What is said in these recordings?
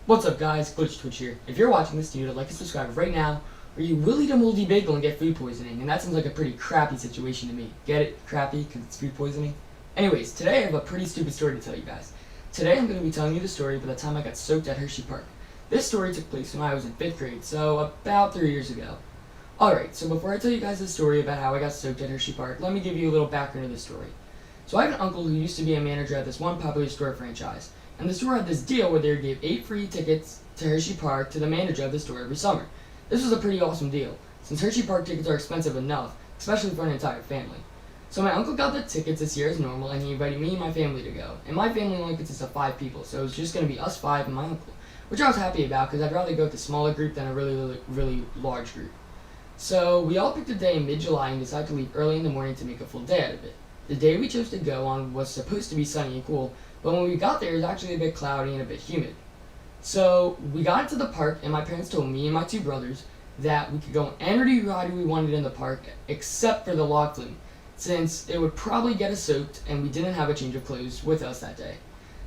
What's up guys, Glitch Twitch here. If you're watching this, you need to like and subscribe right now, or you will eat a moldy bagel and get food poisoning, and that seems like a pretty crappy situation to me. Get it? Crappy? Because it's food poisoning? Anyways, today I have a pretty stupid story to tell you guys. Today I'm going to be telling you the story about the time I got soaked at Hershey Park. This story took place when I was in 5th grade, so about 3 years ago. Alright, so before I tell you guys the story about how I got soaked at Hershey Park, let me give you a little background of the story. So I have an uncle who used to be a manager at this one popular store franchise. And the store had this deal where they gave 8 free tickets to Hershey Park to the manager of the store every summer. This was a pretty awesome deal, since Hershey Park tickets are expensive enough, especially for an entire family. So my uncle got the tickets this year as normal, and he invited me and my family to go. And my family only consists of 5 people, so it was just going to be us 5 and my uncle, which I was happy about because I'd rather go with a smaller group than a really large group. So we all picked a day in mid-July and decided to leave early in the morning to make a full day out of it. The day we chose to go on was supposed to be sunny and cool, but when we got there, it was actually a bit cloudy and a bit humid. So we got into the park, and my parents told me and my 2 brothers that we could go on any ride we wanted in the park, except for the log flume, since it would probably get us soaked, and we didn't have a change of clothes with us that day.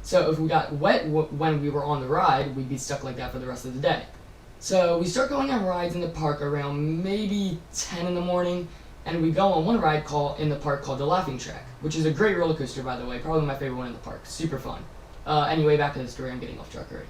So if we got wet when we were on the ride, we'd be stuck like that for the rest of the day. So we start going on rides in the park around maybe 10 in the morning, and we go on one ride in the park called the Laughing Track, which is a great roller coaster, by the way, probably my favorite one in the park. Super fun. Anyway, back to the story. I'm getting off track already.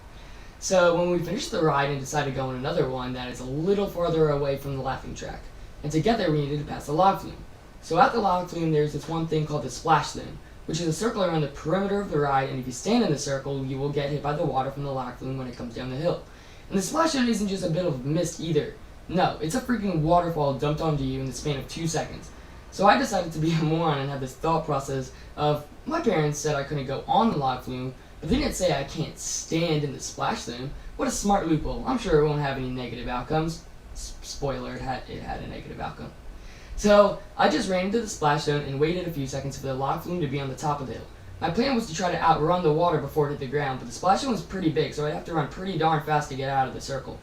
So when we finished the ride and decided to go on another one that is a little farther away from the Laughing Track, and to get there we needed to pass the log flume. So at the log flume there's this one thing called the splash zone, which is a circle around the perimeter of the ride, and if you stand in the circle you will get hit by the water from the log flume when it comes down the hill. And the splash zone isn't just a bit of mist either. No, it's a freaking waterfall dumped onto you in the span of 2 seconds. So I decided to be a moron and have this thought process of, my parents said I couldn't go on the log flume, but they didn't say I can't stand in the splash zone. What a smart loophole. I'm sure it won't have any negative outcomes. Spoiler, it had a negative outcome. So I just ran into the splash zone and waited a few seconds for the log flume to be on the top of the hill. My plan was to try to outrun the water before it hit the ground, but the splash zone was pretty big, so I'd have to run pretty darn fast to get out of the circle.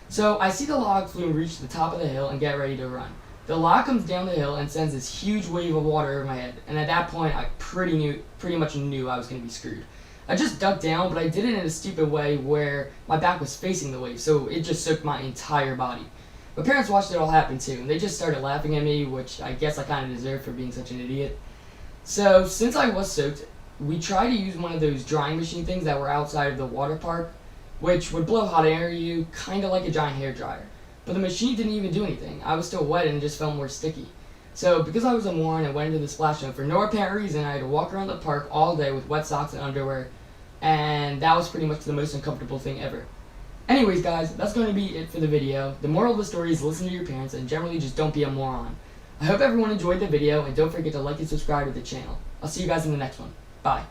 So I see the log flume reach the top of the hill and get ready to run. The log comes down the hill and sends this huge wave of water over my head, and at that point I pretty much knew I was going to be screwed. I just ducked down, but I did it in a stupid way where my back was facing the wave, so it just soaked my entire body. My parents watched it all happen too, and they just started laughing at me, which I guess I kind of deserved for being such an idiot. So since I was soaked, we tried to use one of those drying machine things that were outside of the water park, which would blow hot air at you, kind of like a giant hair dryer. But the machine didn't even do anything. I was still wet and it just felt more sticky. So because I was a moron and went into the splash zone for no apparent reason, I had to walk around the park all day with wet socks and underwear, and that was pretty much the most uncomfortable thing ever. Anyways guys, that's going to be it for the video. The moral of the story is listen to your parents and generally just don't be a moron. I hope everyone enjoyed the video, and don't forget to like and subscribe to the channel. I'll see you guys in the next one. Bye.